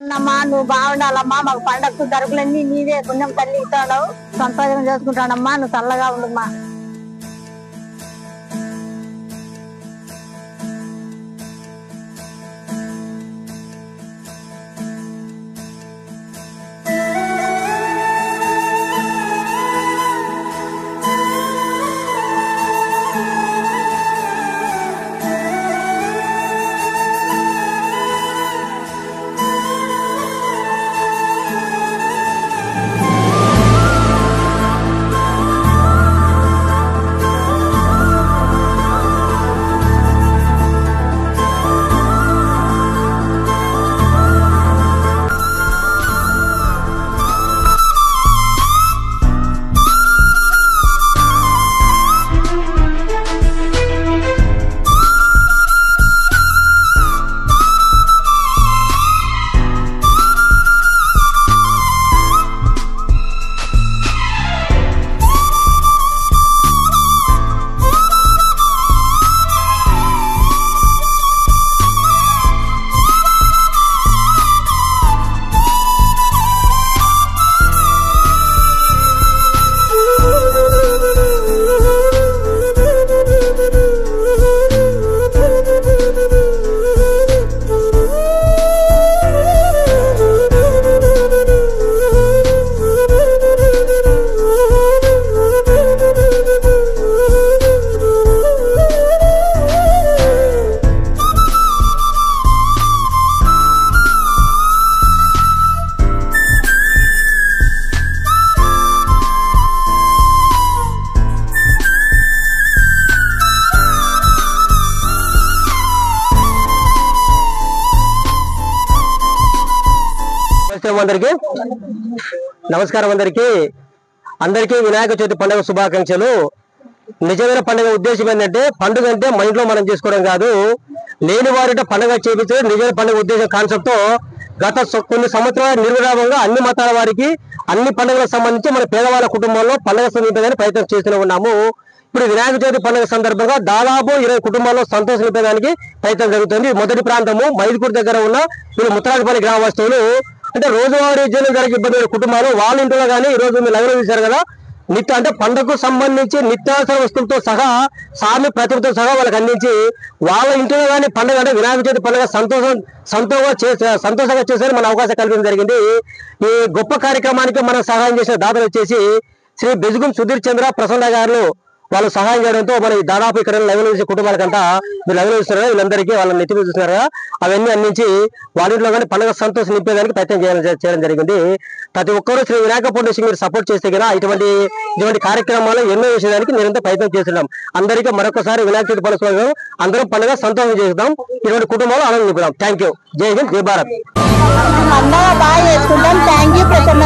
అమ్మా నువ్వు బాగుండాలమ్మా, మాకు పండగకు దరుకులన్నీ నీవే పుణ్యం తల్లి ఇస్తాడు, సంతోషం చేసుకుంటానమ్మా, నువ్వు చల్లగా ఉండమ్మా. నమస్కారం అందరికీ వినాయక చవితి పండుగ శుభాకాంక్షలు. నిజమైన పండుగ ఉద్దేశం ఏంటంటే, పండుగ అంటే మన ఇంట్లో మనం చేసుకోవడం కాదు, లేని వారిట పండుగ చేపించే నిజమైన పండుగ ఉద్దేశం కాన్సెప్ట్ తో గత కొన్ని సంవత్సరాల నిర్విరామంగా అన్ని మతాల వారికి అన్ని పండుగలకు సంబంధించి మన పేదవాళ్ళ కుటుంబంలో పండుగ నింపేదానికి ప్రయత్నం చేస్తూనే ఉన్నాము. ఇప్పుడు వినాయక చవితి పండుగ సందర్భంగా దాదాపు 20 కుటుంబాల్లో సంతోషం నింపేదానికి ప్రయత్నం జరుగుతుంది. మొదటి ప్రాంతము మైదుకూరు దగ్గర ఉన్న వీళ్ళు ముత్తరాజపల్లి గ్రామస్తులు, అంటే రోజువారీ జీవనం జరిగే ఇబ్బంది కుటుంబాలు వాళ్ళ ఇంట్లో కానీ ఈ రోజు మీరు లైవ్లో చూశారు కదా, అంటే పండుగకు సంబంధించి నిత్యావసర వస్తువులతో సహా సామి ప్రతిభతో సహా వాళ్ళకి అందించి వాళ్ళ ఇంట్లో కానీ పండుగ అంటే వినాయక చవితి పండుగ సంతోషంగా చేసే మన అవకాశం కల్పించడం జరిగింది. ఈ గొప్ప కార్యక్రమానికి మనం సహాయం చేసిన దాతలు వచ్చేసి శ్రీ బెజుగుం సుధీర్ చంద్ర ప్రసన్న గారు వాళ్ళు సహాయం చేయడంతో మన దాదాపు ఇక్కడ లైవ్లో చూసే కుటుంబాలకంతా మీరు లైవ్లో చూస్తున్నారు, వీళ్ళందరికీ వాళ్ళని నెత్తి చూస్తున్నారు, అవన్నీ అందించి వాళ్ళింట్లో కానీ పండుగ సంతోషం నింపేదానికి ప్రయత్నం చేయడం జరిగింది. ప్రతి ఒక్కరూ శ్రీ వినాయక ఫౌండేషన్ మీరు సపోర్ట్ చేస్తే కదా ఇటువంటి కార్యక్రమాలు ఎన్నో చేసేదానికి నిరంతరం ప్రయత్నం చేస్తున్నాం. అందరికీ మరొకసారి వినాయక చవితి పండుగ అందరం పండుగ సంతోషం చేద్దాం, ఇటువంటి కుటుంబాలు ఆనందం నింపుదాం. Thank you. జై హింద్, జై భారత్. పండుగ బాగా చేసుకుంటాం. Thank you Prasanna.